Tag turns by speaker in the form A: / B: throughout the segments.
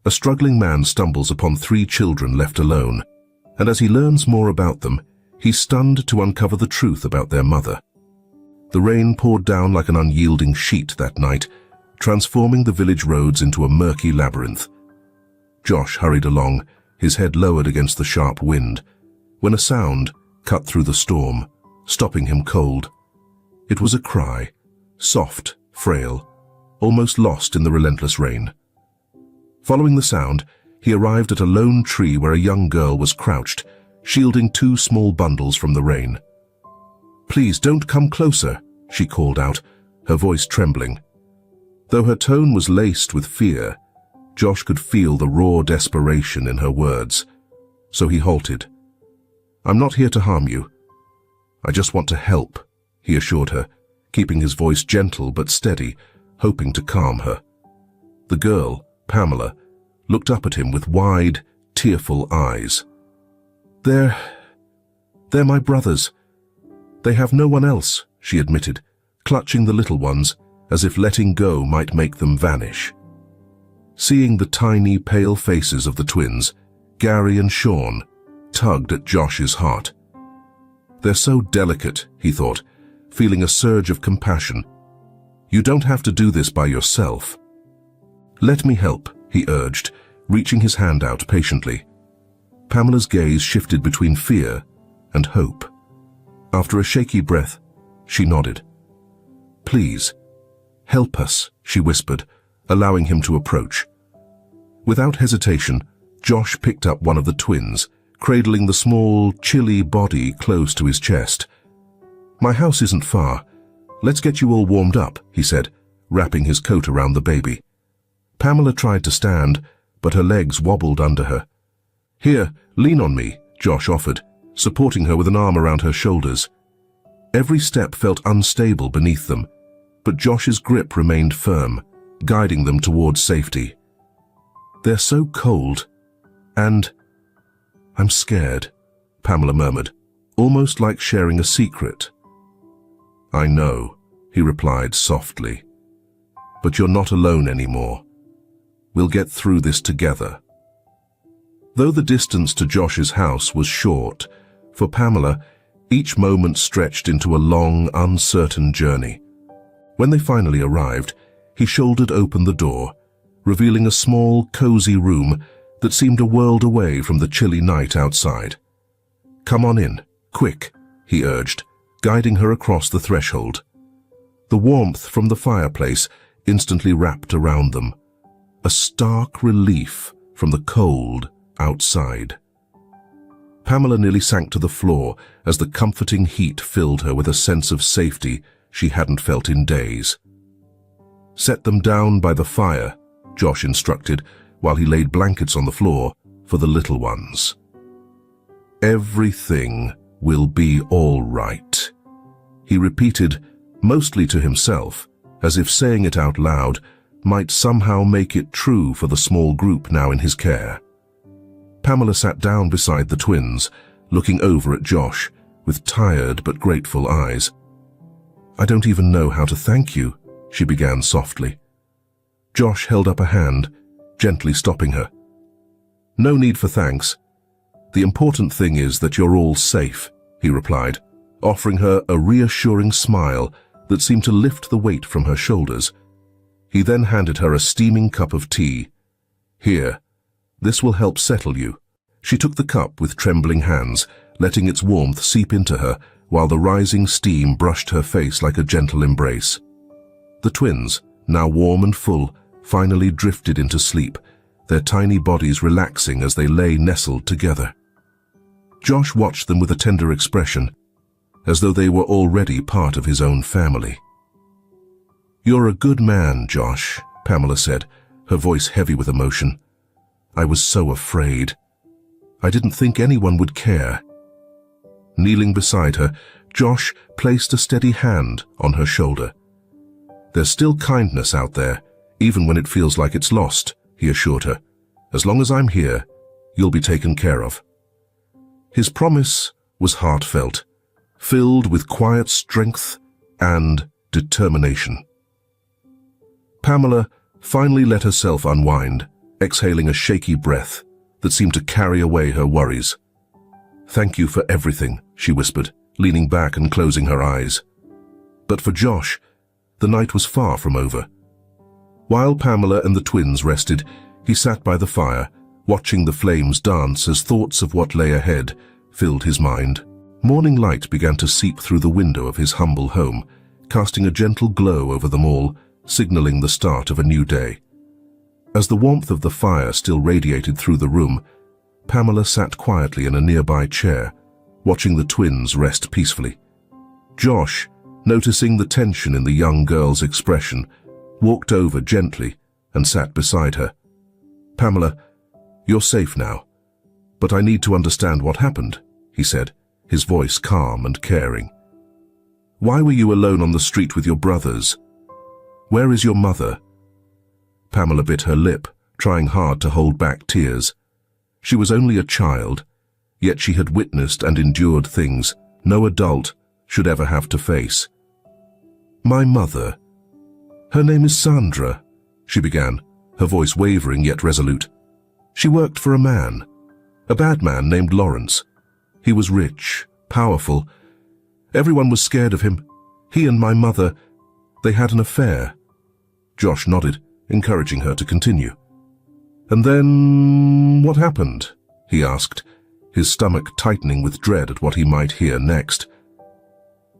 A: a struggling man stumbles upon 3 children left alone, and as he learns more about them, he's stunned to uncover the truth about their mother. The rain poured down like an unyielding sheet that night, transforming the village roads into a murky labyrinth. Josh hurried along, his head lowered against the sharp wind, when a sound cut through the storm, stopping him cold. It was a cry, soft, frail, almost lost in the relentless rain. Following the sound, he arrived at a lone tree where a young girl was crouched, shielding 2 small bundles from the rain. "Please don't come closer," she called out, her voice trembling. Though her tone was laced with fear, Josh could feel the raw desperation in her words, so he halted. "I'm not here to harm you. I just want to help," he assured her, keeping his voice gentle but steady, hoping to calm her. The girl, Pamela, looked up at him with wide, tearful eyes. They're my brothers. They have no one else," she admitted, clutching the little ones as if letting go might make them vanish. Seeing the tiny, pale faces of the twins, Gary and Sean, tugged at Josh's heart. "They're so delicate," he thought, feeling a surge of compassion. "You don't have to do this by yourself." "Let me help," he urged, reaching his hand out patiently. Pamela's gaze shifted between fear and hope. After a shaky breath, she nodded. "Please, help us," she whispered, allowing him to approach. Without hesitation, Josh picked up one of the twins, cradling the small, chilly body close to his chest. "My house isn't far. Let's get you all warmed up," he said, wrapping his coat around the baby. Pamela tried to stand, but her legs wobbled under her. "Here, lean on me," Josh offered, supporting her with an arm around her shoulders. Every step felt unstable beneath them, but Josh's grip remained firm, guiding them towards safety. "They're so cold, and I'm scared," Pamela murmured, almost like sharing a secret. "I know," he replied softly, "but you're not alone anymore. We'll get through this together." Though the distance to Josh's house was short, for Pamela, each moment stretched into a long, uncertain journey. When they finally arrived, he shouldered open the door, revealing a small, cozy room that seemed a world away from the chilly night outside. "Come on in, quick," he urged, guiding her across the threshold. The warmth from the fireplace instantly wrapped around them, a stark relief from the cold outside. Pamela nearly sank to the floor as the comforting heat filled her with a sense of safety she hadn't felt in days. "Set them down by the fire," Josh instructed while he laid blankets on the floor for the little ones. "Everything will be all right," he repeated, mostly to himself, as if saying it out loud might somehow make it true for the small group now in his care. Pamela sat down beside the twins, looking over at Josh with tired but grateful eyes. "I don't even know how to thank you," she began softly. Josh held up a hand, gently stopping her. "No need for thanks. The important thing is that you're all safe," he replied, offering her a reassuring smile that seemed to lift the weight from her shoulders. He then handed her a steaming cup of tea. "Here, this will help settle you." She took the cup with trembling hands, letting its warmth seep into her while the rising steam brushed her face like a gentle embrace. The twins, now warm and full, finally drifted into sleep, their tiny bodies relaxing as they lay nestled together. Josh watched them with a tender expression, as though they were already part of his own family. "You're a good man, Josh," Pamela said, her voice heavy with emotion. "I was so afraid. I didn't think anyone would care." Kneeling beside her, Josh placed a steady hand on her shoulder. "There's still kindness out there, even when it feels like it's lost," he assured her. "As long as I'm here, you'll be taken care of." His promise was heartfelt, filled with quiet strength and determination. Pamela finally let herself unwind, exhaling a shaky breath that seemed to carry away her worries. "Thank you for everything," she whispered, leaning back and closing her eyes. But for Josh, the night was far from over. While Pamela and the twins rested, he sat by the fire, watching the flames dance as thoughts of what lay ahead filled his mind. Morning light began to seep through the window of his humble home, casting a gentle glow over them all, signaling the start of a new day. As the warmth of the fire still radiated through the room, Pamela sat quietly in a nearby chair, watching the twins rest peacefully. Josh, noticing the tension in the young girl's expression, walked over gently and sat beside her. "Pamela, you're safe now, but I need to understand what happened," he said, his voice calm and caring. "Why were you alone on the street with your brothers? Where is your mother?" Pamela bit her lip, trying hard to hold back tears. She was only a child, yet she had witnessed and endured things no adult should ever have to face. "My mother. Her name is Sandra," she began, her voice wavering yet resolute. "She worked for a bad man named Lawrence. He was rich, powerful. Everyone was scared of him. He and my mother, they had an affair." Josh nodded, encouraging her to continue. "And then what happened?" he asked, his stomach tightening with dread at what he might hear next.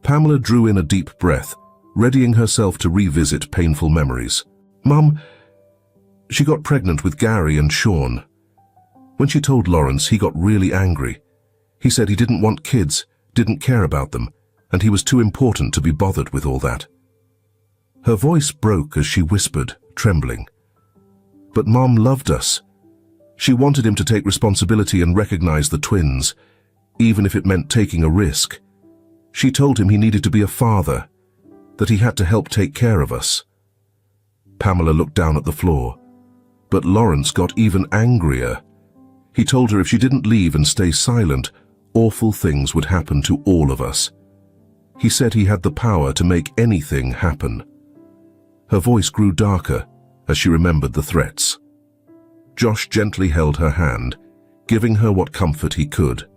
A: Pamela drew in a deep breath, readying herself to revisit painful memories. "Mum, she got pregnant with Gary and Sean. When she told Lawrence, he got really angry. He said he didn't want kids, didn't care about them, and he was too important to be bothered with all that." Her voice broke as she whispered, trembling. "But Mom loved us. She wanted him to take responsibility and recognize the twins, even if it meant taking a risk. She told him he needed to be a father, that he had to help take care of us." Pamela looked down at the floor, but Lawrence got even angrier. He told her if she didn't leave and stay silent, awful things would happen to all of us. He said he had the power to make anything happen. Her voice grew darker as she remembered the threats. Josh gently held her hand, giving her what comfort he could.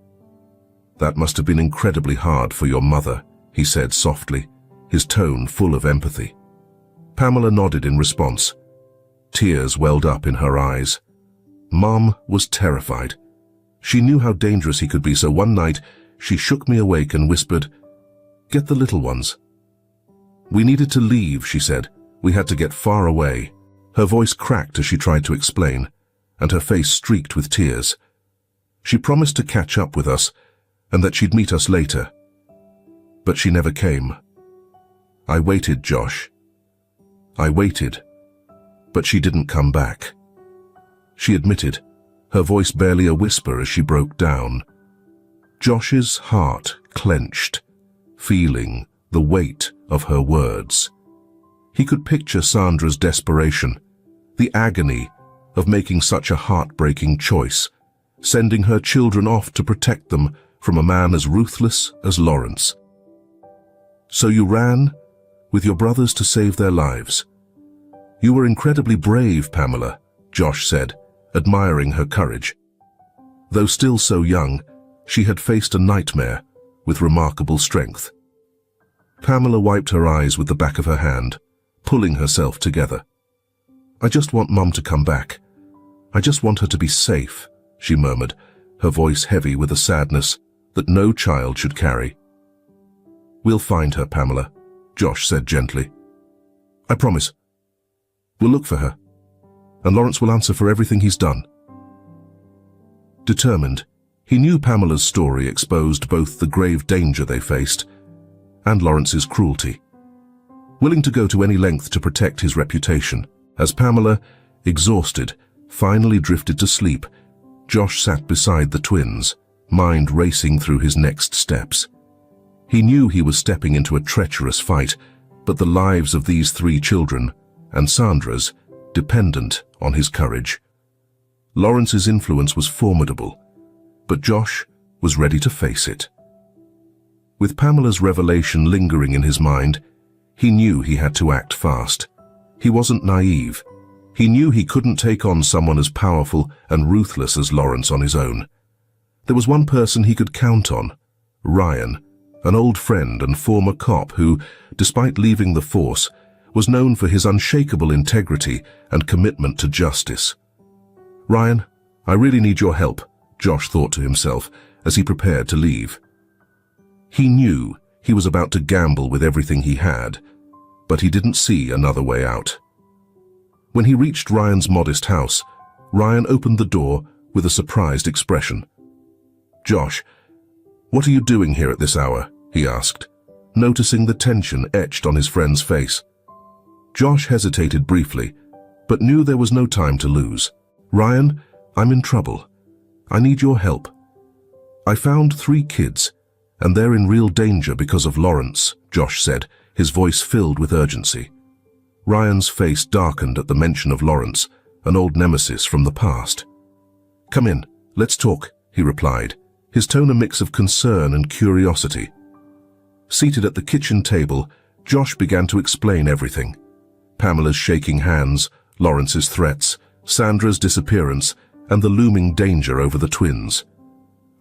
A: "That must have been incredibly hard for your mother," he said softly, his tone full of empathy. Pamela nodded in response. Tears welled up in her eyes. Mom was terrified. She knew how dangerous he could be, so one night she shook me awake and whispered, "Get the little ones." "We needed to leave," she said. "We had to get far away." Her voice cracked as she tried to explain, and her face streaked with tears. She promised to catch up with us and that she'd meet us later. But she never came. I waited, Josh. I waited, but she didn't come back. She admitted, her voice barely a whisper as she broke down. Josh's heart clenched, feeling the weight of her words. He could picture Sandra's desperation, the agony of making such a heartbreaking choice, sending her children off to protect them from a man as ruthless as Lawrence. "So you ran with your brothers to save their lives. You were incredibly brave, Pamela," Josh said, admiring her courage. Though still so young, she had faced a nightmare with remarkable strength. Pamela wiped her eyes with the back of her hand, pulling herself together. "I just want Mum to come back. I just want her to be safe," she murmured, her voice heavy with a sadness that no child should carry. "We'll find her, Pamela," Josh said gently. "I promise. We'll look for her, and Lawrence will answer for everything he's done." Determined, he knew Pamela's story exposed both the grave danger they faced and Lawrence's cruelty. Willing to go to any length to protect his reputation, as Pamela, exhausted, finally drifted to sleep, Josh sat beside the twins, mind racing through his next steps. He knew he was stepping into a treacherous fight, but the lives of these 3 children, and Sandra's, dependent on his courage. Lawrence's influence was formidable, but Josh was ready to face it. With Pamela's revelation lingering in his mind, he knew he had to act fast. He wasn't naive. He knew he couldn't take on someone as powerful and ruthless as Lawrence on his own. There was one person he could count on, Ryan, an old friend and former cop who, despite leaving the force, was known for his unshakable integrity and commitment to justice. "Ryan, I really need your help," Josh thought to himself as he prepared to leave. He knew he was about to gamble with everything he had, but he didn't see another way out. When he reached Ryan's modest house, Ryan opened the door with a surprised expression. "Josh, what are you doing here at this hour?" he asked, noticing the tension etched on his friend's face. Josh hesitated briefly, but knew there was no time to lose. "Ryan, I'm in trouble. I need your help. I found 3 kids, and they're in real danger because of Lawrence," Josh said, his voice filled with urgency. Ryan's face darkened at the mention of Lawrence, an old nemesis from the past. "Come in, let's talk," he replied, his tone a mix of concern and curiosity. Seated at the kitchen table, Josh began to explain everything. Pamela's shaking hands, Lawrence's threats, Sandra's disappearance, and the looming danger over the twins.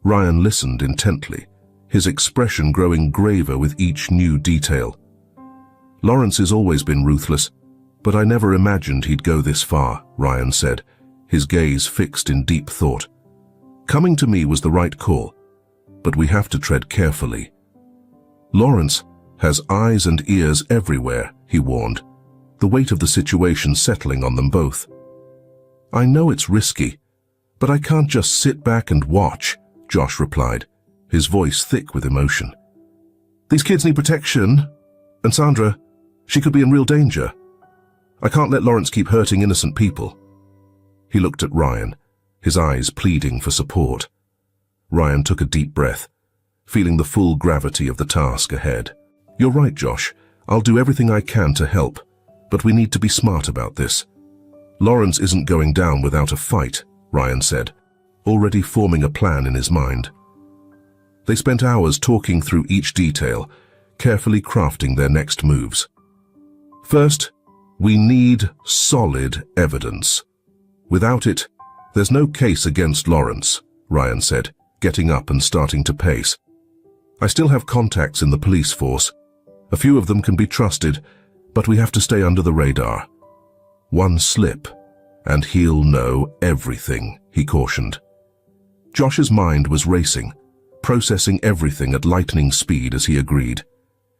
A: Ryan listened intently, his expression growing graver with each new detail. "Lawrence has always been ruthless, but I never imagined he'd go this far," Ryan said, his gaze fixed in deep thought. "Coming to me was the right call, but we have to tread carefully. Lawrence has eyes and ears everywhere," he warned, the weight of the situation settling on them both. "I know it's risky, but I can't just sit back and watch," Josh replied, his voice thick with emotion. "These kids need protection, and Sandra, she could be in real danger. I can't let Lawrence keep hurting innocent people." He looked at Ryan, his eyes pleading for support. Ryan took a deep breath, feeling the full gravity of the task ahead. "You're right, Josh. I'll do everything I can to help, but we need to be smart about this. Lawrence isn't going down without a fight," Ryan said, already forming a plan in his mind. They spent hours talking through each detail, carefully crafting their next moves. "First, we need solid evidence. Without it, there's no case against Lawrence," Ryan said, getting up and starting to pace. "I still have contacts in the police force. A few of them can be trusted, but we have to stay under the radar. One slip, and he'll know everything," he cautioned. Josh's mind was racing, processing everything at lightning speed as he agreed.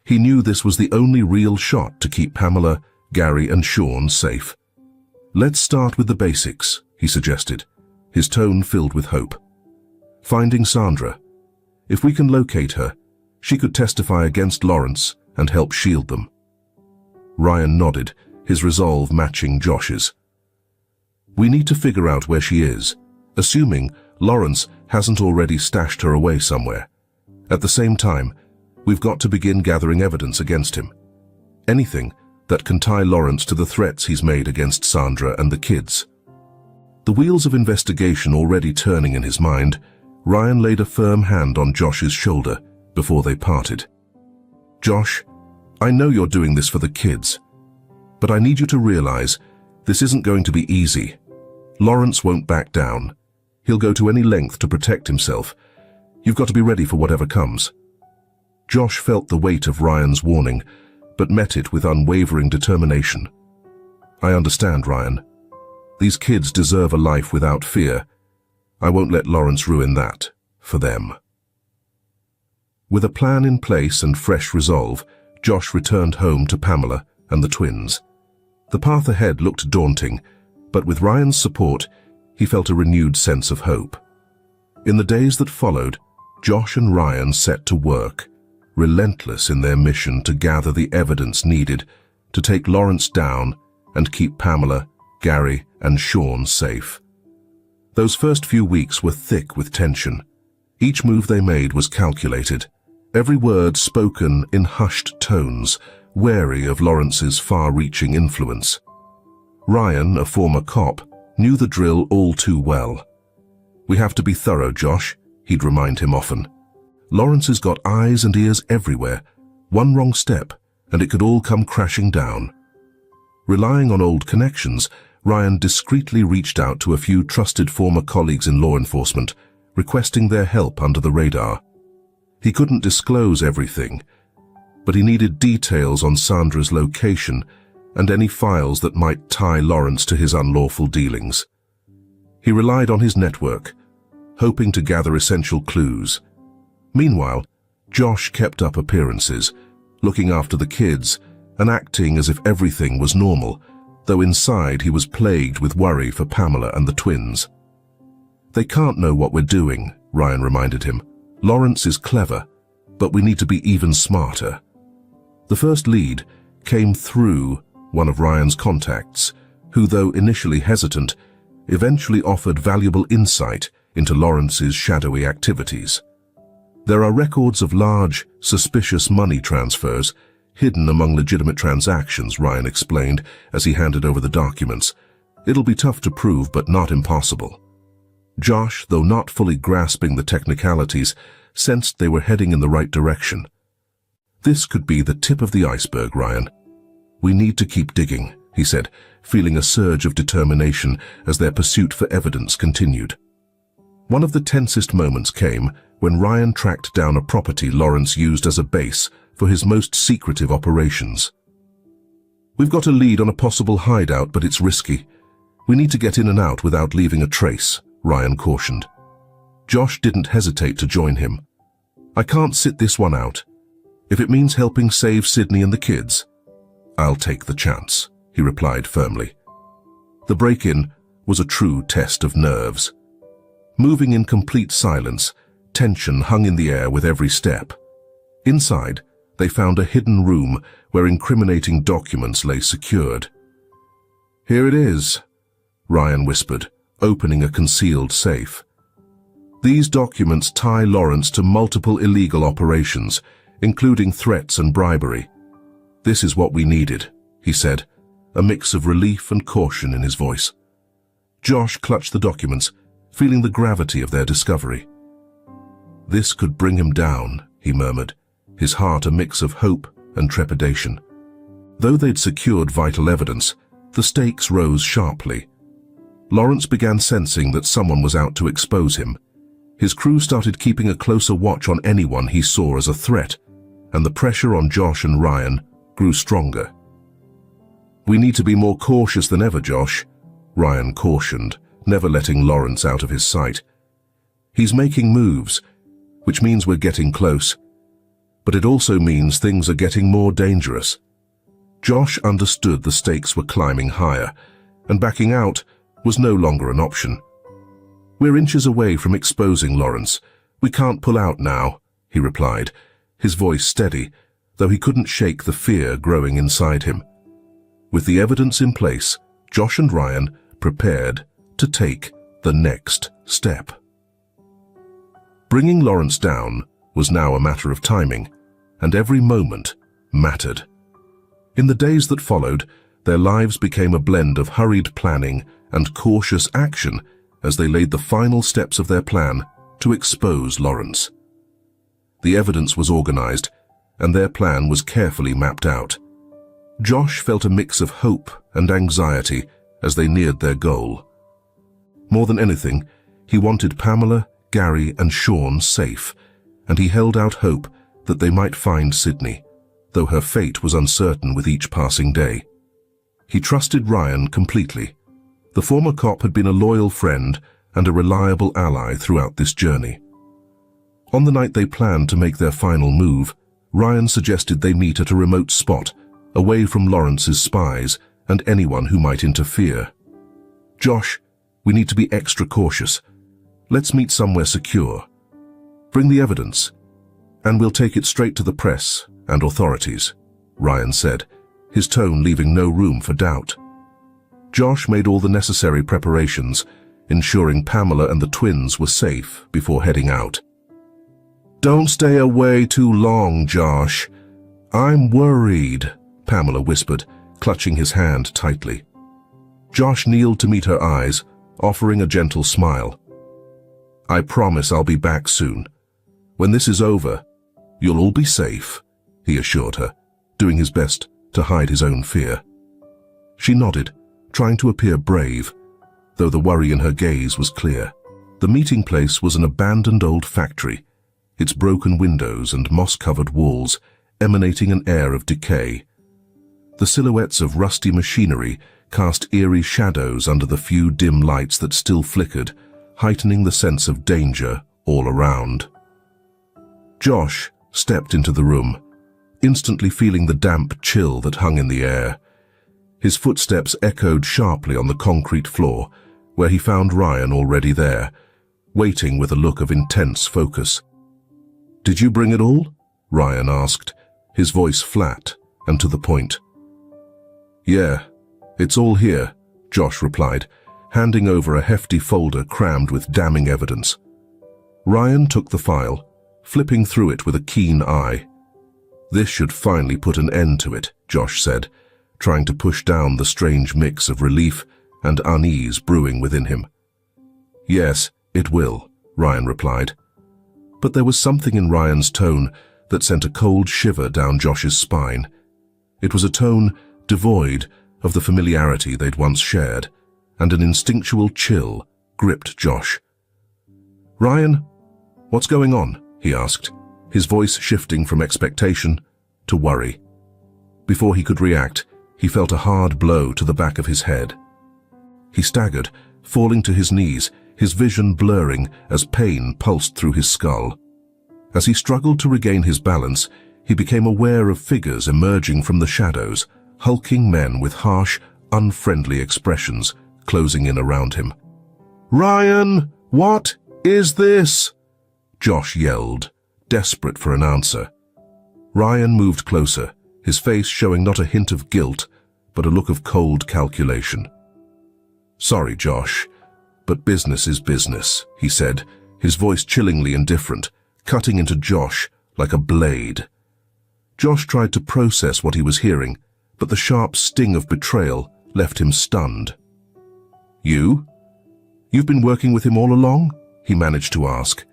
A: He knew this was the only real shot to keep Pamela, Gary, and Sean safe. "Let's start with the basics," he suggested, his tone filled with hope. "Finding Sandra. If we can locate her, she could testify against Lawrence and help shield them." Ryan nodded, his resolve matching Josh's. "We need to figure out where she is, assuming Lawrence hasn't already stashed her away somewhere. At the same time, we've got to begin gathering evidence against him. Anything that can tie Lawrence to the threats he's made against Sandra and the kids." The wheels of investigation already turning in his mind, Ryan laid a firm hand on Josh's shoulder before they parted. "Josh, I know you're doing this for the kids, but I need you to realize this isn't going to be easy. Lawrence won't back down. He'll go to any length to protect himself. You've got to be ready for whatever comes." Josh felt the weight of Ryan's warning, but met it with unwavering determination. "I understand, Ryan. These kids deserve a life without fear. I won't let Lawrence ruin that for them." With a plan in place and fresh resolve, Josh returned home to Pamela and the twins. The path ahead looked daunting, but with Ryan's support, he felt a renewed sense of hope. In the days that followed, Josh and Ryan set to work, relentless in their mission to gather the evidence needed to take Lawrence down and keep Pamela, Gary, and Sean safe. Those first few weeks were thick with tension. Each move they made was calculated, every word spoken in hushed tones, wary of Lawrence's far-reaching influence. Ryan, a former cop, knew the drill all too well. "We have to be thorough, Josh," he'd remind him often. "Lawrence has got eyes and ears everywhere. One wrong step, and it could all come crashing down." Relying on old connections, Ryan discreetly reached out to a few trusted former colleagues in law enforcement, requesting their help under the radar. He couldn't disclose everything, but he needed details on Sandra's location and any files that might tie Lawrence to his unlawful dealings. He relied on his network, hoping to gather essential clues. Meanwhile, Josh kept up appearances, looking after the kids and acting as if everything was normal, though inside he was plagued with worry for Pamela and the twins. "They can't know what we're doing," Ryan reminded him. "Lawrence is clever, but we need to be even smarter." The first lead came through one of Ryan's contacts, who, though initially hesitant, eventually offered valuable insight into Lawrence's shadowy activities. There are records of large, suspicious money transfers hidden among legitimate transactions, Ryan explained as he handed over the documents. "It'll be tough to prove, but not impossible." Josh, though not fully grasping the technicalities, sensed they were heading in the right direction. "This could be the tip of the iceberg, Ryan. We need to keep digging," he said, feeling a surge of determination as their pursuit for evidence continued. One of the tensest moments came when Ryan tracked down a property Lawrence used as a base for his most secretive operations. "We've got a lead on a possible hideout, but it's risky. We need to get in and out without leaving a trace," Ryan cautioned. Josh didn't hesitate to join him. "I can't sit this one out. If it means helping save Sydney and the kids, I'll take the chance," he replied firmly. The break-in was a true test of nerves. Moving in complete silence, tension hung in the air with every step. Inside, they found a hidden room where incriminating documents lay secured. "Here it is," Ryan whispered, opening a concealed safe. "These documents tie Lawrence to multiple illegal operations, including threats and bribery. This is what we needed," he said, a mix of relief and caution in his voice. Josh clutched the documents, feeling the gravity of their discovery. "This could bring him down," he murmured, his heart a mix of hope and trepidation. Though they'd secured vital evidence, the stakes rose sharply. Lawrence began sensing that someone was out to expose him. His crew started keeping a closer watch on anyone he saw as a threat, and the pressure on Josh and Ryan grew stronger. "We need to be more cautious than ever, Josh," Ryan cautioned, never letting Lawrence out of his sight. "He's making moves, which means we're getting close, but it also means things are getting more dangerous." Josh understood the stakes were climbing higher, and backing out was no longer an option. "We're inches away from exposing Lawrence. We can't pull out now," he replied, his voice steady, though he couldn't shake the fear growing inside him. With the evidence in place, Josh and Ryan prepared to take the next step. Bringing Lawrence down was now a matter of timing, and every moment mattered. In the days that followed, their lives became a blend of hurried planning and cautious action as they laid the final steps of their plan to expose Lawrence. The evidence was organized, and their plan was carefully mapped out. Josh felt a mix of hope and anxiety as they neared their goal. More than anything, he wanted Pamela, Gary, and Sean safe, and he held out hope that they might find Sydney, though her fate was uncertain with each passing day. He trusted Ryan completely. The former cop had been a loyal friend and a reliable ally throughout this journey. On the night they planned to make their final move, Ryan suggested they meet at a remote spot, away from Lawrence's spies and anyone who might interfere. "Josh, we need to be extra cautious. Let's meet somewhere secure. Bring the evidence, and we'll take it straight to the press and authorities," Ryan said, his tone leaving no room for doubt. Josh made all the necessary preparations, ensuring Pamela and the twins were safe before heading out. "Don't stay away too long, Josh. I'm worried," Pamela whispered, clutching his hand tightly. Josh kneeled to meet her eyes, offering a gentle smile. "I promise I'll be back soon. When this is over, you'll all be safe," he assured her, doing his best to hide his own fear. She nodded, trying to appear brave, though the worry in her gaze was clear. The meeting place was an abandoned old factory, its broken windows and moss-covered walls emanating an air of decay. The silhouettes of rusty machinery cast eerie shadows under the few dim lights that still flickered, heightening the sense of danger all around. Josh stepped into the room, instantly feeling the damp chill that hung in the air. His footsteps echoed sharply on the concrete floor, where he found Ryan already there, waiting with a look of intense focus. "Did you bring it all?" Ryan asked, his voice flat and to the point. "Yeah, it's all here," Josh replied, handing over a hefty folder crammed with damning evidence. Ryan took the file, flipping through it with a keen eye. "This should finally put an end to it," Josh said, trying to push down the strange mix of relief and unease brewing within him. "Yes, it will," Ryan replied. But there was something in Ryan's tone that sent a cold shiver down Josh's spine. It was a tone devoid of the familiarity they'd once shared, and an instinctual chill gripped Josh. "Ryan, what's going on?" he asked, his voice shifting from expectation to worry. Before he could react, he felt a hard blow to the back of his head. He staggered, falling to his knees, his vision blurring as pain pulsed through his skull. As he struggled to regain his balance, he became aware of figures emerging from the shadows, hulking men with harsh, unfriendly expressions closing in around him. "Ryan, what is this?" Josh yelled, desperate for an answer. Ryan moved closer, his face showing not a hint of guilt, but a look of cold calculation. "Sorry, Josh, but business is business," he said, his voice chillingly indifferent, cutting into Josh like a blade. Josh tried to process what he was hearing, but the sharp sting of betrayal left him stunned. "You? You've been working with him all along?" he managed to ask,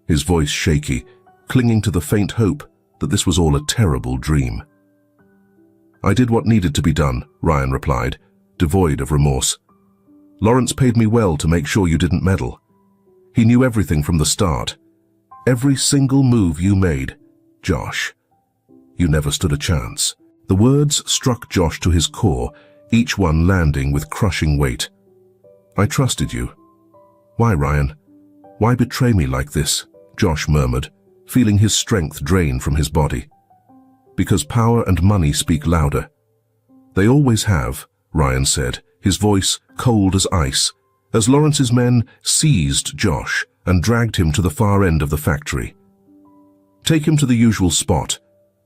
A: his voice shaky, clinging to the faint hope that this was all a terrible dream. "I did what needed to be done," Ryan replied, devoid of remorse. "Lawrence paid me well to make sure you didn't meddle. He knew everything from the start. Every single move you made, Josh. You never stood a chance." The words struck Josh to his core, each one landing with crushing weight. "I trusted you." "Why, Ryan? Why betray me like this?" Josh murmured, feeling his strength drain from his body. "Because power and money speak louder." "They always have," Ryan said, his voice cold as ice, as Lawrence's men seized Josh and dragged him to the far end of the factory. "Take him to the usual spot.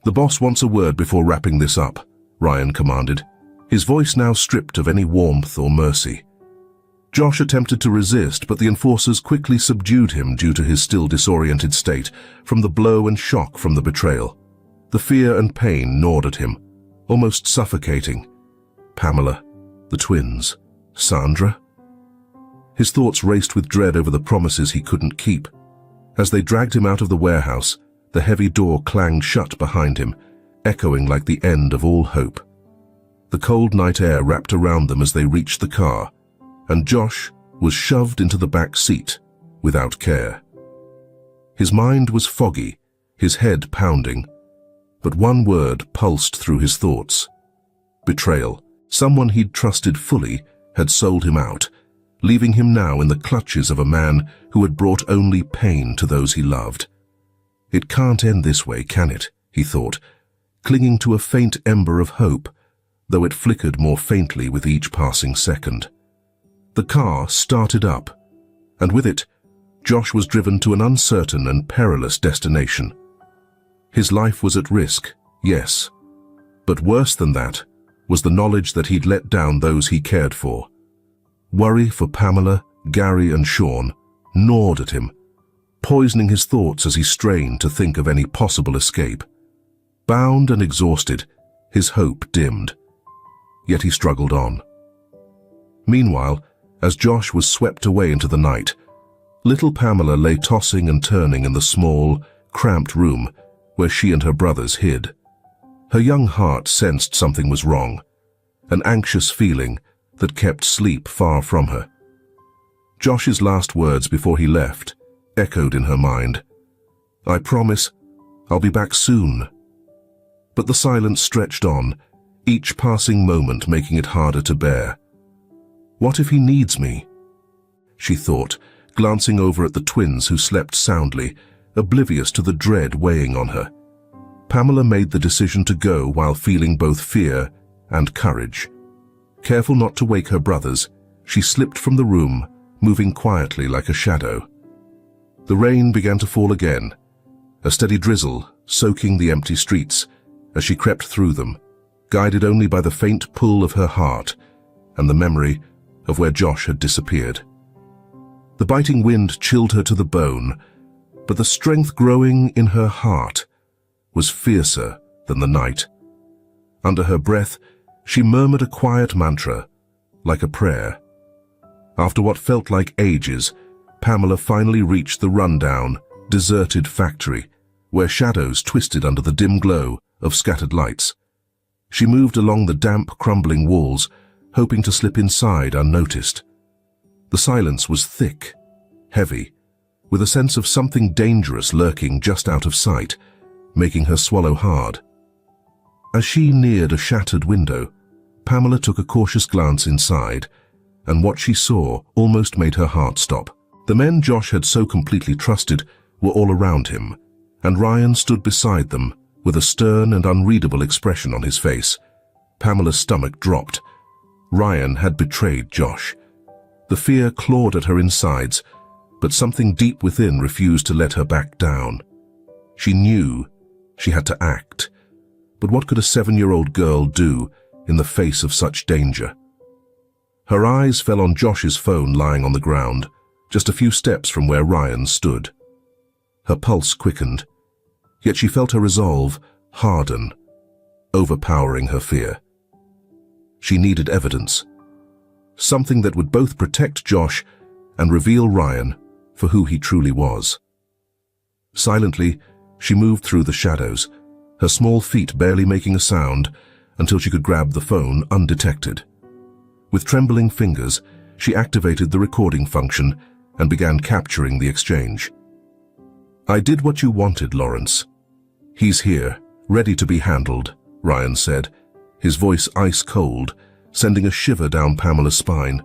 A: The boss wants a word before wrapping this up," Ryan commanded, his voice now stripped of any warmth or mercy. Josh attempted to resist, but the enforcers quickly subdued him due to his still disoriented state from the blow and shock from the betrayal. The fear and pain gnawed at him, almost suffocating. Pamela, the twins, Sandra? His thoughts raced with dread over the promises he couldn't keep. As they dragged him out of the warehouse, the heavy door clanged shut behind him, echoing like the end of all hope. The cold night air wrapped around them as they reached the car, and Josh was shoved into the back seat without care. His mind was foggy, his head pounding, but one word pulsed through his thoughts. Betrayal. Someone he'd trusted fully had sold him out, leaving him now in the clutches of a man who had brought only pain to those he loved. "It can't end this way, can it?" he thought, clinging to a faint ember of hope, though it flickered more faintly with each passing second. The car started up, and with it, Josh was driven to an uncertain and perilous destination. His life was at risk, yes, but worse than that was the knowledge that he'd let down those he cared for. Worry for Pamela, Gary, and Sean gnawed at him, poisoning his thoughts as he strained to think of any possible escape. Bound and exhausted, his hope dimmed. Yet he struggled on. Meanwhile, as Josh was swept away into the night, little Pamela lay tossing and turning in the small, cramped room where she and her brothers hid. Her young heart sensed something was wrong, an anxious feeling that kept sleep far from her. Josh's last words before he left echoed in her mind. "I promise, I'll be back soon." But the silence stretched on, each passing moment making it harder to bear. "What if he needs me?" she thought, glancing over at the twins who slept soundly, oblivious to the dread weighing on her. Pamela made the decision to go while feeling both fear and courage. Careful not to wake her brothers, she slipped from the room, moving quietly like a shadow. The rain began to fall again, a steady drizzle soaking the empty streets as she crept through them, guided only by the faint pull of her heart and the memory of where Josh had disappeared. The biting wind chilled her to the bone, but the strength growing in her heart was fiercer than the night. Under her breath, she murmured a quiet mantra, like a prayer. After what felt like ages, Pamela finally reached the rundown, deserted factory, where shadows twisted under the dim glow of scattered lights. She moved along the damp, crumbling walls, hoping to slip inside unnoticed. The silence was thick, heavy, with a sense of something dangerous lurking just out of sight, making her swallow hard. As she neared a shattered window, Pamela took a cautious glance inside, and what she saw almost made her heart stop. The men Josh had so completely trusted were all around him, and Ryan stood beside them with a stern and unreadable expression on his face. Pamela's stomach dropped. Ryan had betrayed Josh. The fear clawed at her insides, but something deep within refused to let her back down. She knew she had to act, but what could a 7-year-old girl do in the face of such danger? Her eyes fell on Josh's phone lying on the ground, just a few steps from where Ryan stood. Her pulse quickened, yet she felt her resolve harden, overpowering her fear. She needed evidence, something that would both protect Josh and reveal Ryan for who he truly was. Silently, she moved through the shadows, her small feet barely making a sound until she could grab the phone undetected. With trembling fingers, she activated the recording function and began capturing the exchange. "I did what you wanted, Lawrence. He's here, ready to be handled," Ryan said, his voice ice cold, sending a shiver down Pamela's spine.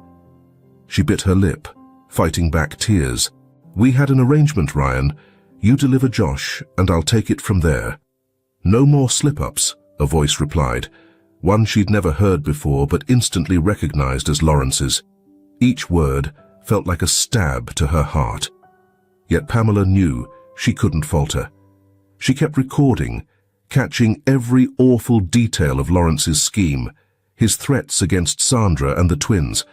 A: She bit her lip, fighting back tears. "We had an arrangement, Ryan. You deliver Josh, and I'll take it from there." "No more slip-ups," a voice replied, one she'd never heard before but instantly recognized as Lawrence's. Each word felt like a stab to her heart. Yet Pamela knew she couldn't falter. She kept recording, catching every awful detail of Lawrence's scheme, his threats against Sandra and the twins,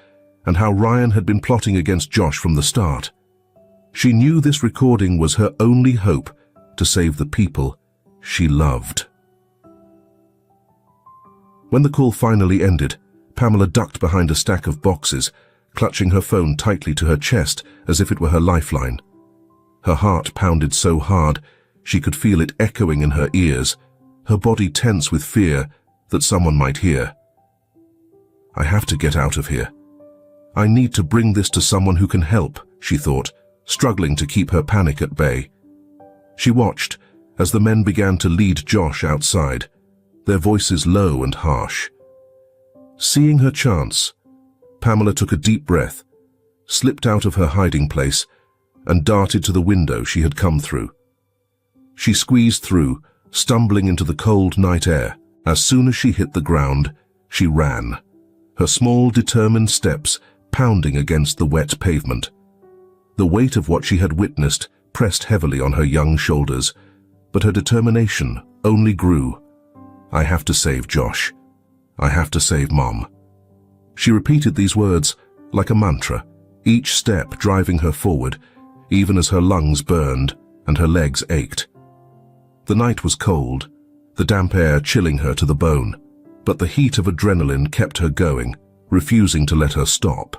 A: and how Ryan had been plotting against Josh from the start. She knew this recording was her only hope to save the people she loved. When the call finally ended, Pamela ducked behind a stack of boxes, clutching her phone tightly to her chest as if it were her lifeline. Her heart pounded so hard she could feel it echoing in her ears, her body tense with fear that someone might hear. "I have to get out of here. I need to bring this to someone who can help," she thought, struggling to keep her panic at bay. She watched as the men began to lead Josh outside, their voices low and harsh. Seeing her chance, Pamela took a deep breath, slipped out of her hiding place, and darted to the window she had come through. She squeezed through, stumbling into the cold night air. As soon as she hit the ground, she ran, her small, determined steps pounding against the wet pavement. The weight of what she had witnessed pressed heavily on her young shoulders, but her determination only grew. "I have to save Josh. I have to save Mom." She repeated these words like a mantra, each step driving her forward, even as her lungs burned and her legs ached. The night was cold, the damp air chilling her to the bone, but the heat of adrenaline kept her going, refusing to let her stop.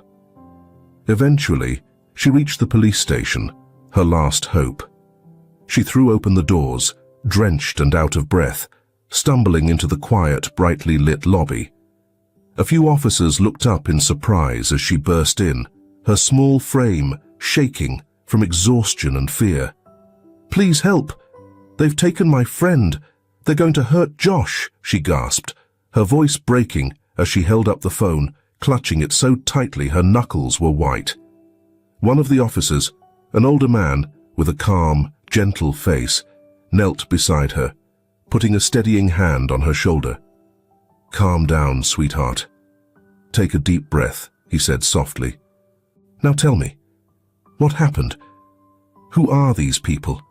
A: Eventually, she reached the police station, her last hope. She threw open the doors, drenched and out of breath, stumbling into the quiet, brightly lit lobby. A few officers looked up in surprise as she burst in, her small frame shaking from exhaustion and fear. "Please help! They've taken my friend! They're going to hurt Josh!" she gasped, her voice breaking as she held up the phone, clutching it so tightly her knuckles were white. One of the officers, an older man with a calm, gentle face, knelt beside her, putting a steadying hand on her shoulder. "Calm down, sweetheart. Take a deep breath," he said softly. "Now tell me, what happened? Who are these people?"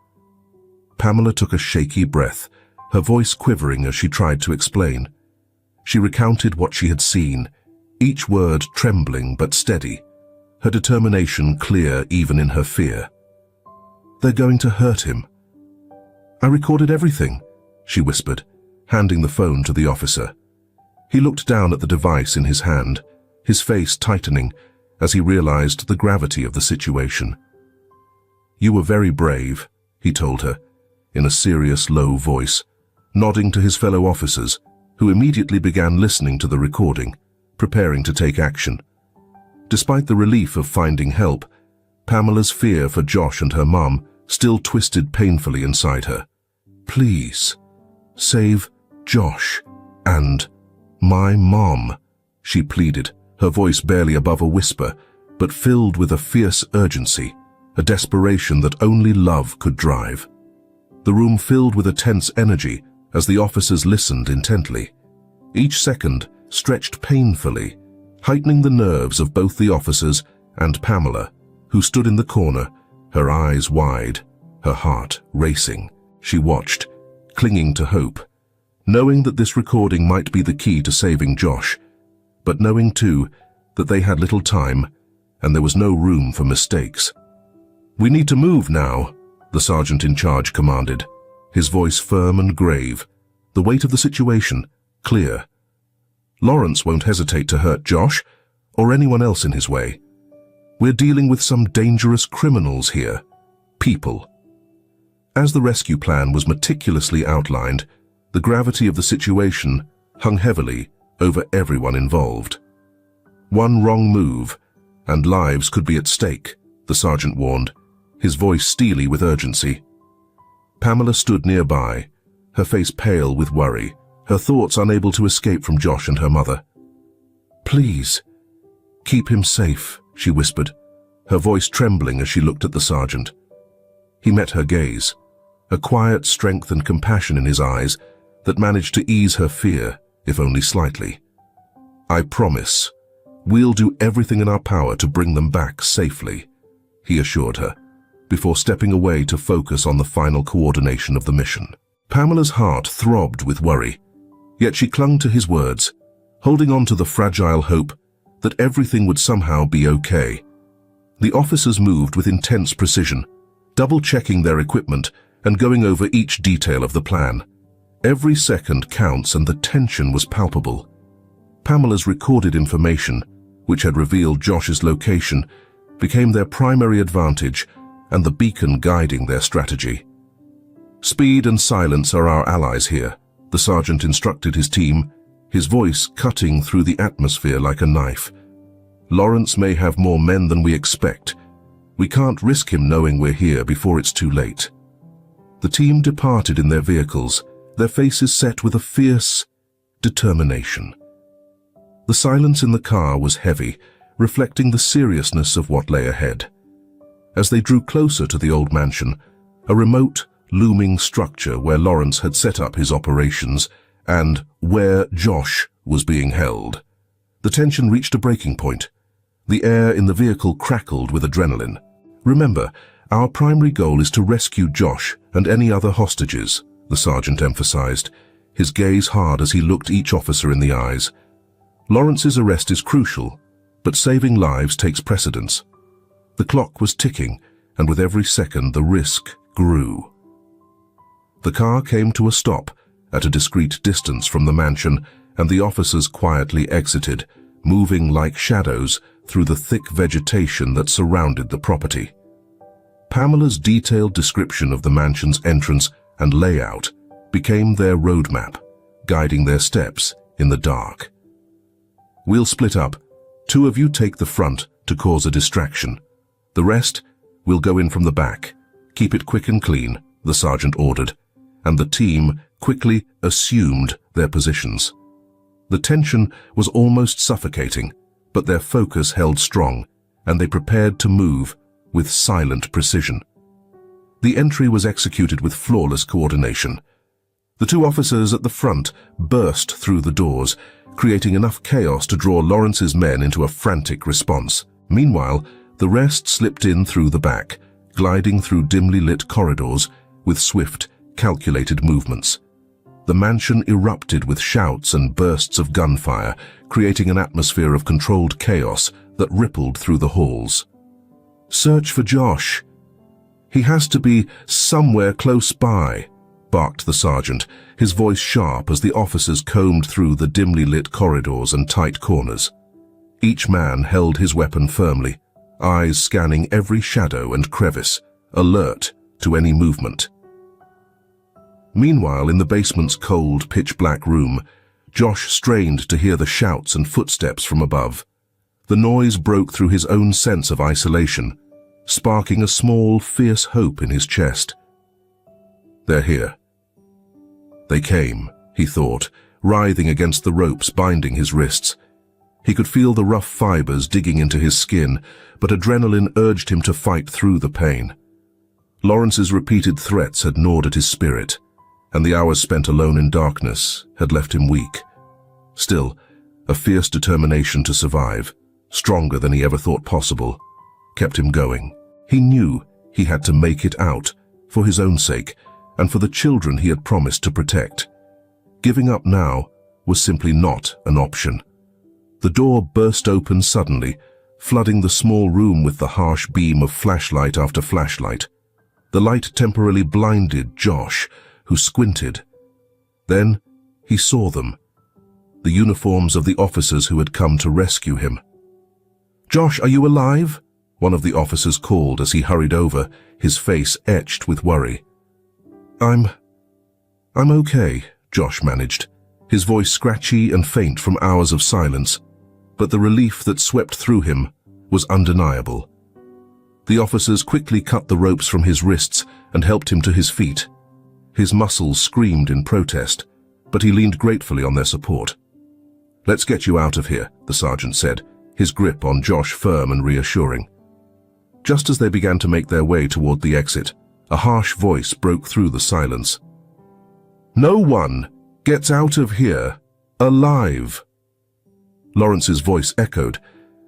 A: Pamela took a shaky breath, her voice quivering as she tried to explain. She recounted what she had seen, each word trembling but steady, her determination clear even in her fear. "They're going to hurt him. I recorded everything," she whispered, handing the phone to the officer. He looked down at the device in his hand, his face tightening as he realized the gravity of the situation. "You were very brave," he told her, in a serious, low voice, nodding to his fellow officers, who immediately began listening to the recording, preparing to take action. Despite the relief of finding help, Pamela's fear for Josh and her mum still twisted painfully inside her. "Please, save Josh and my mom," she pleaded, her voice barely above a whisper, but filled with a fierce urgency, a desperation that only love could drive. The room filled with a tense energy as the officers listened intently. Each second stretched painfully, heightening the nerves of both the officers and Pamela, who stood in the corner, her eyes wide, her heart racing. She watched, clinging to hope, knowing that this recording might be the key to saving Josh, but knowing too that they had little time and there was no room for mistakes. "We need to move now," the sergeant in charge commanded, his voice firm and grave, the weight of the situation clear. "Lawrence won't hesitate to hurt Josh or anyone else in his way. We're dealing with some dangerous criminals here, people." As the rescue plan was meticulously outlined, the gravity of the situation hung heavily over everyone involved. One wrong move, and lives could be at stake, the sergeant warned, his voice steely with urgency. Pamela stood nearby, her face pale with worry, her thoughts unable to escape from Josh and her mother. "Please, keep him safe," she whispered, her voice trembling as she looked at the sergeant. He met her gaze, a quiet strength and compassion in his eyes that managed to ease her fear, if only slightly. "I promise, we'll do everything in our power to bring them back safely," he assured her, before stepping away to focus on the final coordination of the mission. Pamela's heart throbbed with worry, yet she clung to his words, holding on to the fragile hope that everything would somehow be okay. The officers moved with intense precision, double-checking their equipment and going over each detail of the plan. Every second counts and the tension was palpable. Pamela's recorded information, which had revealed Josh's location, became their primary advantage and the beacon guiding their strategy. "Speed and silence are our allies here," the sergeant instructed his team, his voice cutting through the atmosphere like a knife. "Lawrence may have more men than we expect. We can't risk him knowing we're here before it's too late." The team departed in their vehicles, their faces set with a fierce determination. The silence in the car was heavy, reflecting the seriousness of what lay ahead. As they drew closer to the old mansion, a remote, looming structure where Lawrence had set up his operations and where Josh was being held, the tension reached a breaking point. The air in the vehicle crackled with adrenaline. "Remember, our primary goal is to rescue Josh and any other hostages," the sergeant emphasized, his gaze hard as he looked each officer in the eyes. "Lawrence's arrest is crucial, but saving lives takes precedence." The clock was ticking, and with every second the risk grew. The car came to a stop at a discreet distance from the mansion, and the officers quietly exited, moving like shadows through the thick vegetation that surrounded the property. Pamela's detailed description of the mansion's entrance and layout became their roadmap, guiding their steps in the dark. We'll split up. 2 of you take the front to cause a distraction. The rest, we'll go in from the back. Keep it quick and clean, the sergeant ordered, and the team quickly assumed their positions. The tension was almost suffocating, but their focus held strong, and they prepared to move with silent precision. The entry was executed with flawless coordination. The 2 officers at the front burst through the doors, creating enough chaos to draw Lawrence's men into a frantic response. Meanwhile, the rest slipped in through the back, gliding through dimly lit corridors with swift, calculated movements. The mansion erupted with shouts and bursts of gunfire, creating an atmosphere of controlled chaos that rippled through the halls. "Search for Josh. He has to be somewhere close by," barked the sergeant, his voice sharp as the officers combed through the dimly lit corridors and tight corners. Each man held his weapon firmly, eyes scanning every shadow and crevice, alert to any movement. Meanwhile, in the basement's cold, pitch-black room, Josh strained to hear the shouts and footsteps from above. The noise broke through his own sense of isolation, sparking a small, fierce hope in his chest. "They're here." They came, he thought, writhing against the ropes binding his wrists. He could feel the rough fibers digging into his skin, but adrenaline urged him to fight through the pain. Lawrence's repeated threats had gnawed at his spirit, and the hours spent alone in darkness had left him weak. Still, a fierce determination to survive, stronger than he ever thought possible, kept him going. He knew he had to make it out, for his own sake, and for the children he had promised to protect. Giving up now was simply not an option. The door burst open suddenly, flooding the small room with the harsh beam of flashlight after flashlight. The light temporarily blinded Josh, who squinted. Then he saw them, the uniforms of the officers who had come to rescue him. "Josh, are you alive?" one of the officers called as he hurried over, his face etched with worry. I'm okay," Josh managed, his voice scratchy and faint from hours of silence, but the relief that swept through him was undeniable. The officers quickly cut the ropes from his wrists and helped him to his feet. His muscles screamed in protest, but he leaned gratefully on their support. "Let's get you out of here," the sergeant said, his grip on Josh firm and reassuring. Just as they began to make their way toward the exit, a harsh voice broke through the silence. "No one gets out of here alive." Lawrence's voice echoed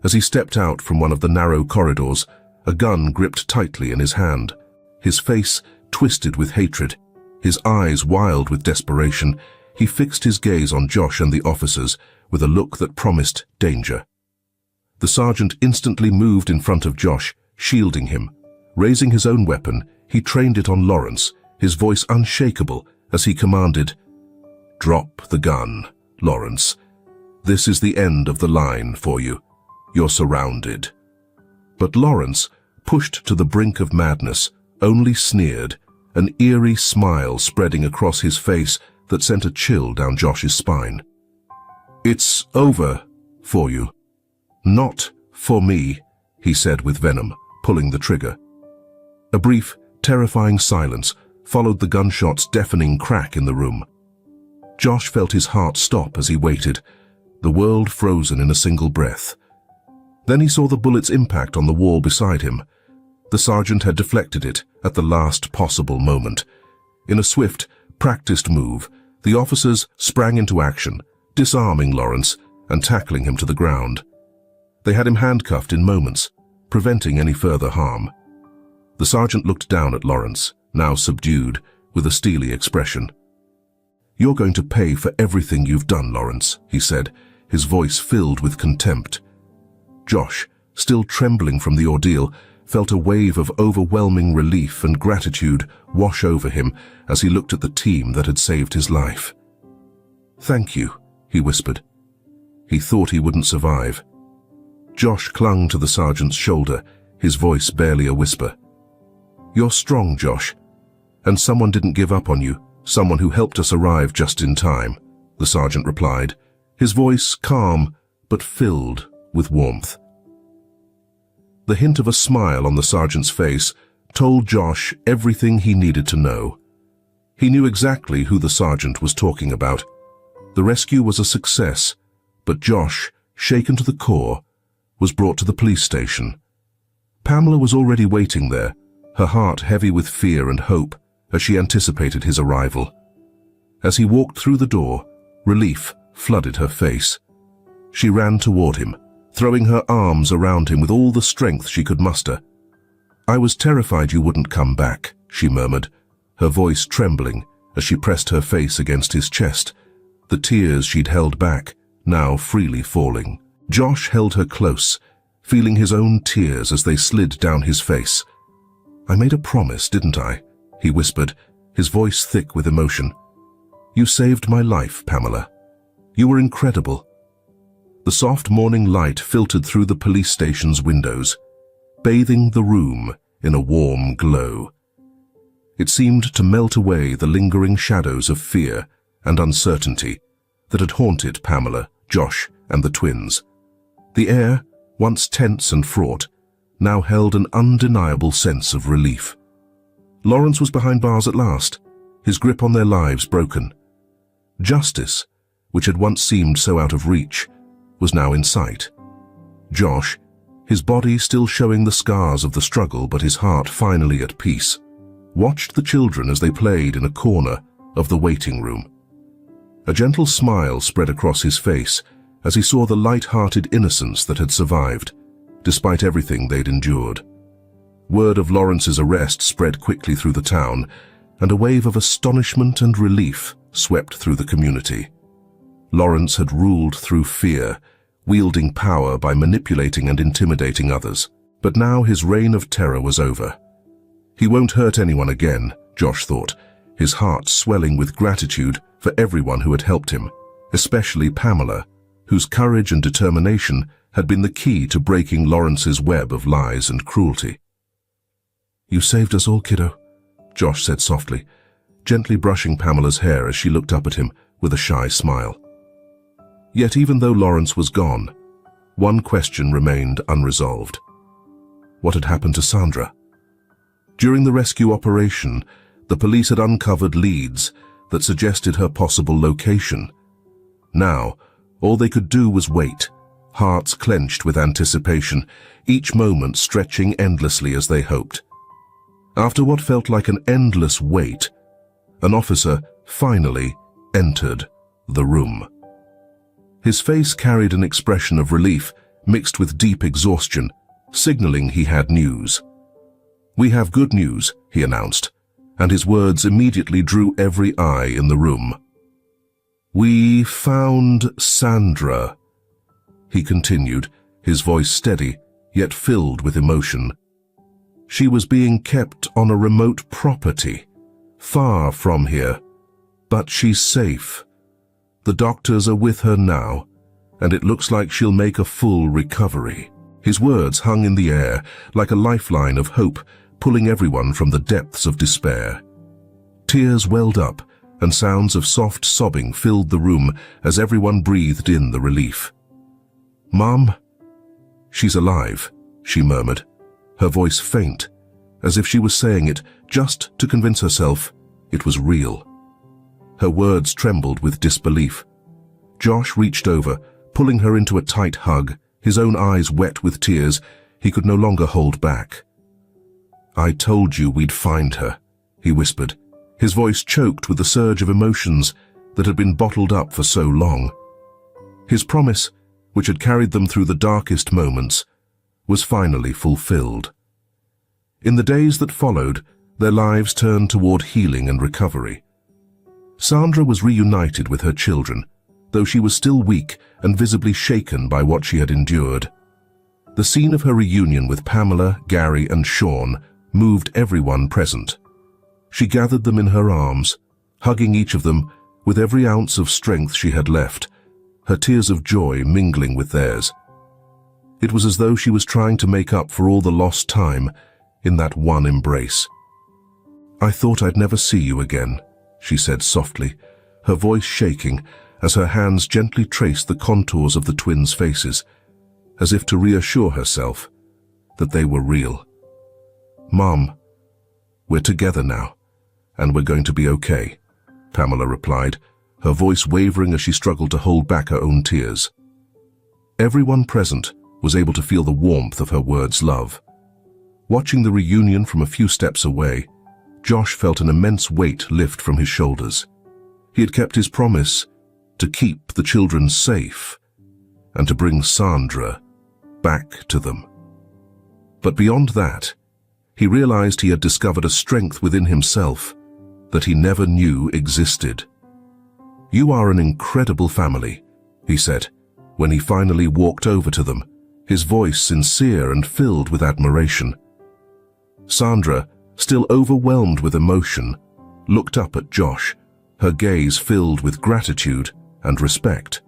A: as he stepped out from one of the narrow corridors, a gun gripped tightly in his hand, his face twisted with hatred, his eyes wild with desperation. He fixed his gaze on Josh and the officers with a look that promised danger. The sergeant instantly moved in front of Josh, shielding him. Raising his own weapon, he trained it on Lawrence, his voice unshakable as he commanded, "Drop the gun, Lawrence. This is the end of the line for you. You're surrounded." But Lawrence, pushed to the brink of madness, only sneered, an eerie smile spreading across his face that sent a chill down Josh's spine. "It's over for you. Not for me," he said with venom, pulling the trigger. A brief, terrifying silence followed the gunshot's deafening crack in the room. Josh felt his heart stop as he waited, the world frozen in a single breath. Then he saw the bullet's impact on the wall beside him. The sergeant had deflected it at the last possible moment. In a swift, practiced move, the officers sprang into action, disarming Lawrence and tackling him to the ground. They had him handcuffed in moments, preventing any further harm. The sergeant looked down at Lawrence, now subdued, with a steely expression. "You're going to pay for everything you've done, Lawrence," he said, his voice filled with contempt. Josh, still trembling from the ordeal, felt a wave of overwhelming relief and gratitude wash over him as he looked at the team that had saved his life. "Thank you," he whispered. He thought he wouldn't survive. Josh clung to the sergeant's shoulder, his voice barely a whisper. "You're strong, Josh, and someone didn't give up on you, someone who helped us arrive just in time," the sergeant replied, his voice calm but filled with warmth. The hint of a smile on the sergeant's face told Josh everything he needed to know. He knew exactly who the sergeant was talking about. The rescue was a success, but Josh, shaken to the core, was brought to the police station. Pamela was already waiting there, her heart heavy with fear and hope as she anticipated his arrival. As he walked through the door, relief flooded her face. She ran toward him, throwing her arms around him with all the strength she could muster. "I was terrified you wouldn't come back," she murmured, her voice trembling as she pressed her face against his chest, the tears she'd held back now freely falling. Josh held her close, feeling his own tears as they slid down his face. "I made a promise, didn't I?" he whispered, his voice thick with emotion. "You saved my life, Pamela. You were incredible." The soft morning light filtered through the police station's windows, bathing the room in a warm glow. It seemed to melt away the lingering shadows of fear and uncertainty that had haunted Pamela, Josh, and the twins. The air, once tense and fraught, now held an undeniable sense of relief. Lawrence was behind bars at last, his grip on their lives broken. Justice, which had once seemed so out of reach, was now in sight. Josh, his body still showing the scars of the struggle but his heart finally at peace, watched the children as they played in a corner of the waiting room. A gentle smile spread across his face as he saw the light-hearted innocence that had survived, despite everything they'd endured. Word of Lawrence's arrest spread quickly through the town, and a wave of astonishment and relief swept through the community. Lawrence had ruled through fear, wielding power by manipulating and intimidating others. But now his reign of terror was over. He won't hurt anyone again, Josh thought, his heart swelling with gratitude for everyone who had helped him, especially Pamela, whose courage and determination had been the key to breaking Lawrence's web of lies and cruelty. "You saved us all, kiddo," Josh said softly, gently brushing Pamela's hair as she looked up at him with a shy smile. Yet even though Lawrence was gone, one question remained unresolved. What had happened to Sandra? During the rescue operation, the police had uncovered leads that suggested her possible location. Now, all they could do was wait, hearts clenched with anticipation, each moment stretching endlessly as they hoped. After what felt like an endless wait, an officer finally entered the room. His face carried an expression of relief mixed with deep exhaustion, signaling he had news. "We have good news," he announced, and his words immediately drew every eye in the room. "We found Sandra," he continued, his voice steady, yet filled with emotion. "She was being kept on a remote property, far from here, but she's safe. The doctors are with her now, and it looks like she'll make a full recovery." His words hung in the air like a lifeline of hope, pulling everyone from the depths of despair. Tears welled up, and sounds of soft sobbing filled the room as everyone breathed in the relief. "Mom, she's alive," she murmured, her voice faint, as if she was saying it just to convince herself it was real. Her words trembled with disbelief. Josh reached over, pulling her into a tight hug, his own eyes wet with tears he could no longer hold back. "I told you we'd find her," he whispered, his voice choked with the surge of emotions that had been bottled up for so long. His promise, which had carried them through the darkest moments, was finally fulfilled. In the days that followed, their lives turned toward healing and recovery. Sandra was reunited with her children, though she was still weak and visibly shaken by what she had endured. The scene of her reunion with Pamela, Gary, and Sean moved everyone present. She gathered them in her arms, hugging each of them with every ounce of strength she had left, her tears of joy mingling with theirs. It was as though she was trying to make up for all the lost time in that one embrace. "I thought I'd never see you again," she said softly, her voice shaking as her hands gently traced the contours of the twins' faces, as if to reassure herself that they were real. "Mom, we're together now, and we're going to be okay," Pamela replied, her voice wavering as she struggled to hold back her own tears. Everyone present was able to feel the warmth of her words' love. Watching the reunion from a few steps away, Josh felt an immense weight lift from his shoulders. He had kept his promise to keep the children safe and to bring Sandra back to them. But beyond that, he realized he had discovered a strength within himself that he never knew existed. "You are an incredible family," he said, when he finally walked over to them, his voice sincere and filled with admiration. Sandra, still overwhelmed with emotion, looked up at Josh, her gaze filled with gratitude and respect.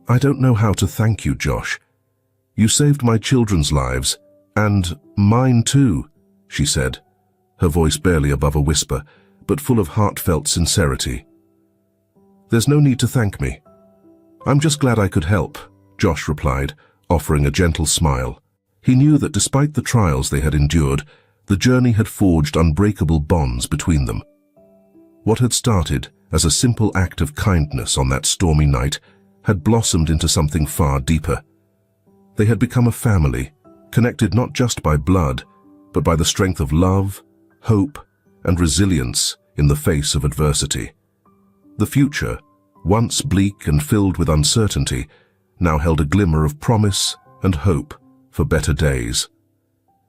A: "I don't know how to thank you, Josh. You saved my children's lives, and mine too," she said, her voice barely above a whisper, but full of heartfelt sincerity. "There's no need to thank me. I'm just glad I could help," Josh replied, offering a gentle smile. He knew that despite the trials they had endured, the journey had forged unbreakable bonds between them. What had started as a simple act of kindness on that stormy night had blossomed into something far deeper. They had become a family, connected not just by blood, but by the strength of love, hope, and resilience in the face of adversity. The future, once bleak and filled with uncertainty, now held a glimmer of promise and hope for better days.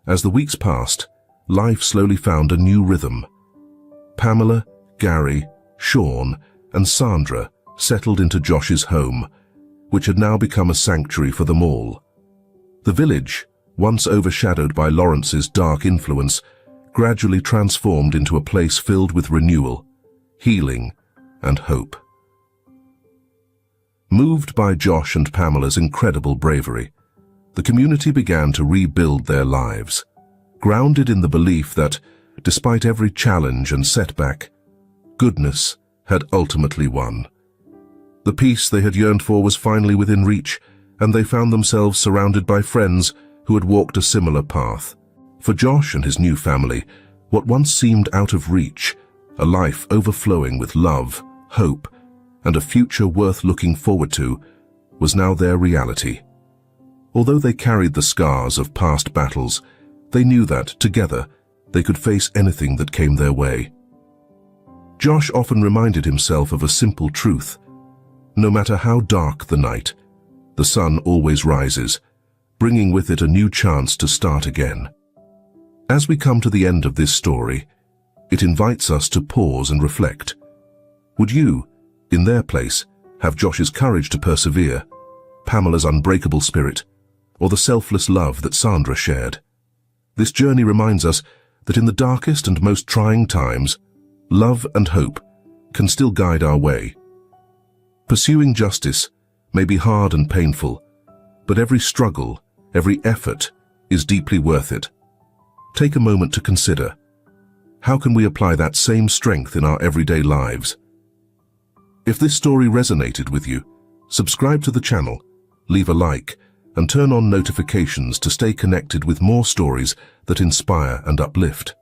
A: As the weeks passed, life slowly found a new rhythm. Pamela, Gary, Sean, and Sandra settled into Josh's home, which had now become a sanctuary for them all. The village, once overshadowed by Lawrence's dark influence, gradually transformed into a place filled with renewal, healing, and hope. Moved by Josh and Pamela's incredible bravery, the community began to rebuild their lives, grounded in the belief that, despite every challenge and setback, goodness had ultimately won. The peace they had yearned for was finally within reach, and they found themselves surrounded by friends who had walked a similar path. For Josh and his new family, what once seemed out of reach, a life overflowing with love, hope, and a future worth looking forward to, was now their reality. Although they carried the scars of past battles, they knew that, together, they could face anything that came their way. Josh often reminded himself of a simple truth. No matter how dark the night, the sun always rises, bringing with it a new chance to start again. As we come to the end of this story, it invites us to pause and reflect. Would you, in their place, have Josh's courage to persevere, Pamela's unbreakable spirit, or the selfless love that Sandra shared? This journey reminds us that in the darkest and most trying times, love and hope can still guide our way. Pursuing justice may be hard and painful, but every struggle, every effort is deeply worth it. Take a moment to consider, how can we apply that same strength in our everyday lives? If this story resonated with you, subscribe to the channel, leave a like, and turn on notifications to stay connected with more stories that inspire and uplift.